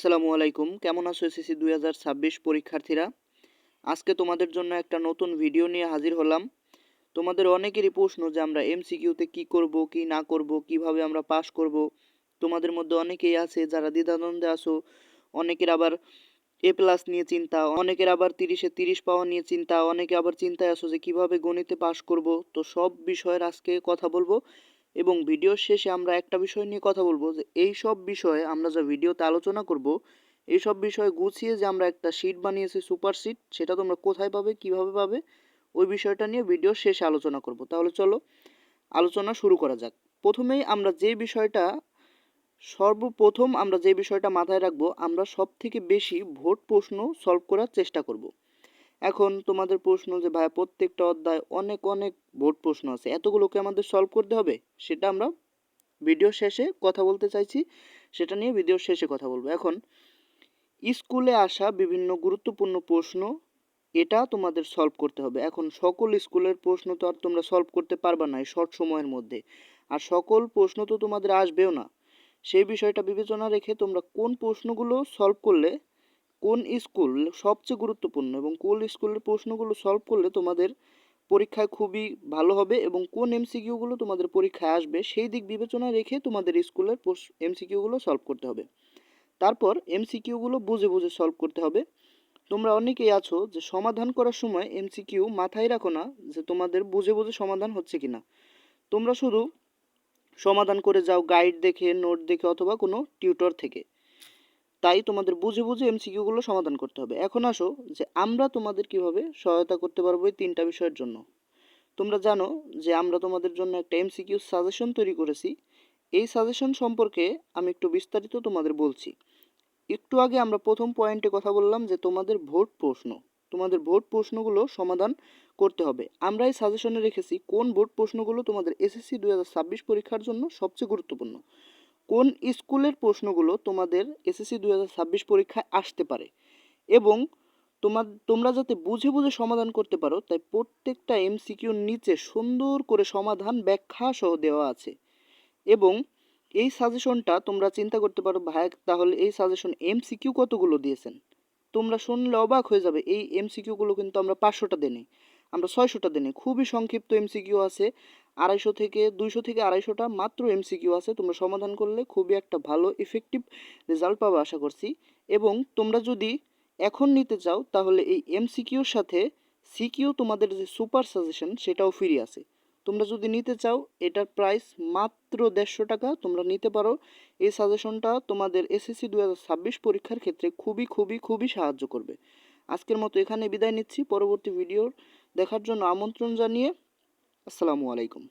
আসসালামু আলাইকুম, কেমন আছো এসএসসি 2026 পরীক্ষার্থীরা? আজকে তোমাদের জন্য একটা নতুন ভিডিও নিয়ে হাজির হলাম। তোমাদের অনেকেরই প্রশ্ন যে আমরা এমসিকিউতে কি করব কি না করব, কিভাবে আমরা পাস করব। তোমাদের মধ্যে অনেকেই আছে যারা দ্বিধাদ্বন্দ্বে আছো। অনেকের আবার এ প্লাস নিয়ে চিন্তা, অনেকের আবার 30-এ 30 পাওয়া নিয়ে চিন্তা, অনেকে আবার চিন্তায় আছো যে কিভাবে গণিতে পাস করব। তো সব বিষয়ের আজকে কথা বলবো এবং ভিডিওর শেষে আমরা একটা বিষয় নিয়ে কথা বলবো যে এই সব বিষয়ে আমরা যা ভিডিওতে আলোচনা করব, এই সব বিষয় গুছিয়ে যে আমরা একটা শিট বানিয়েছি, সুপার শিট, সেটা তোমরা কোথায় পাবে, কিভাবে পাবে, ওই বিষয়টা নিয়ে ভিডিওর শেষে আলোচনা করব। তাহলে চলো আলোচনা শুরু করা যাক। প্রথমেই আমরা যে বিষয়টা সর্বপ্রথম আমরা যে বিষয়টা মাথায় রাখবো, আমরা সব থেকে বেশি ভোট প্রশ্ন সলভ করার চেষ্টা করব। এখন তোমাদের প্রশ্ন যে ভাইয়া প্রত্যেকটা অধ্যায় অনেক অনেক ভোট প্রশ্ন আছে, এতগুলোকে আমাদের সলভ করতে হবে, সেটা আমরা ভিডিও শেষে কথা বলতে চাইছি, সেটা নিয়ে ভিডিও শেষে কথা বলবো। এখন স্কুলে আসা বিভিন্ন গুরুত্বপূর্ণ প্রশ্ন, এটা তোমাদের সলভ করতে হবে। এখন সকল স্কুলের প্রশ্ন তো আর তোমরা সলভ করতে পারবা না এই শর্ট সময়ের মধ্যে, আর সকল প্রশ্ন তো তোমাদের আসবেও না। সেই বিষয়টা বিবেচনা রেখে তোমরা কোন প্রশ্নগুলো সলভ করলে কোন স্কুল সবচেয়ে গুরুত্বপূর্ণ এবং কোন স্কুলের প্রশ্নগুলো সলভ করলে তোমাদের পরীক্ষায় খুবই ভালো হবে এবং কোন এমসিকিউগুলো তোমাদের পরীক্ষায় আসবে, সেই দিক বিবেচনা রেখে তোমাদের স্কুলের এমসিকিউগুলো সলভ করতে হবে। তারপর এমসিকিউগুলো বুঝে বুঝে সলভ করতে হবে। তোমরা অনেকেই আছো যে সমাধান করার সময় এমসিকিউ মাথায় রাখো না যে তোমাদের বুঝে বুঝে সমাধান হচ্ছে কিনা। তোমরা শুধু সমাধান করে যাও গাইড দেখে, নোট দেখে, অথবা কোনো টিউটর থেকে। তাই তোমাদের বুঝে বুঝে এমসিকিউগুলো সমাধান করতে হবে। এখন আসো যে আমরা তোমাদের কিভাবে সহায়তা করতে পারবো এই তিনটা বিষয়ের জন্য। তোমরা জানো যে আমরা তোমাদের জন্য একটা এমসিকিউ সাজেশন তৈরি করেছি। এই সাজেশন সম্পর্কে আমি একটু বিস্তারিত তোমাদের বলছি। একটু আগে আমরা প্রথম পয়েন্টে কথা বললাম যে তোমাদের ভোট প্রশ্নগুলো সমাধান করতে হবে। আমরা এই সাজেশনে রেখেছি কোন ভোট প্রশ্নগুলো তোমাদের এসএসসি 2026 পরীক্ষার জন্য সবচেয়ে গুরুত্বপূর্ণ, কোন স্কুলের প্রশ্নগুলো তোমাদের এসএসসি 2026 পরীক্ষায় আসতে পারে, এবং তোমরা যাতে বুঝে বুঝে সমাধান করতে পারো তাই প্রত্যেকটা এমসিকিউর নিচে সুন্দর করে সমাধান ব্যাখ্যা সহ দেওয়া আছে। এবং এই সাজেশনটা তোমরা চিন্তা করতে পারো, ভাই তাহলে এই সাজেশন এমসিকিউ কতগুলো দিয়েছেন? তোমরা শুনলে অবাক হয়ে যাবে, এই এমসিকিউগুলো কিন্তু আমরা 500টা দিই, আমরা 600টা দিই। খুবই সংক্ষিপ্ত এমসিকিউ আছে, 200 থেকে 250টা মাত্র এমসিকিউ আছে। তোমরা সমাধান করলে খুবই একটা ভালো ইফেক্টিভ রেজাল্ট পাবে আশা করছি। এবং তোমরা যদি এখন নিতে চাও তাহলে এই এমসিকিউর সাথে সিকিউ তোমাদের যে সুপার সাজেশন সেটাও ফ্রি আছে। তোমরা যদি নিতে চাও এটার প্রাইস মাত্র 150 টাকা, তোমরা নিতে পারো। এই সাজেশনটা তোমাদের এসএসসি 2026 পরীক্ষার ক্ষেত্রে খুবই খুবই খুবই সাহায্য করবে। আজকের মতো এখানে বিদায় নিচ্ছি, পরবর্তী ভিডিও দেখার জন্য আমন্ত্রণ জানিয়ে আসসালামু আলাইকুম।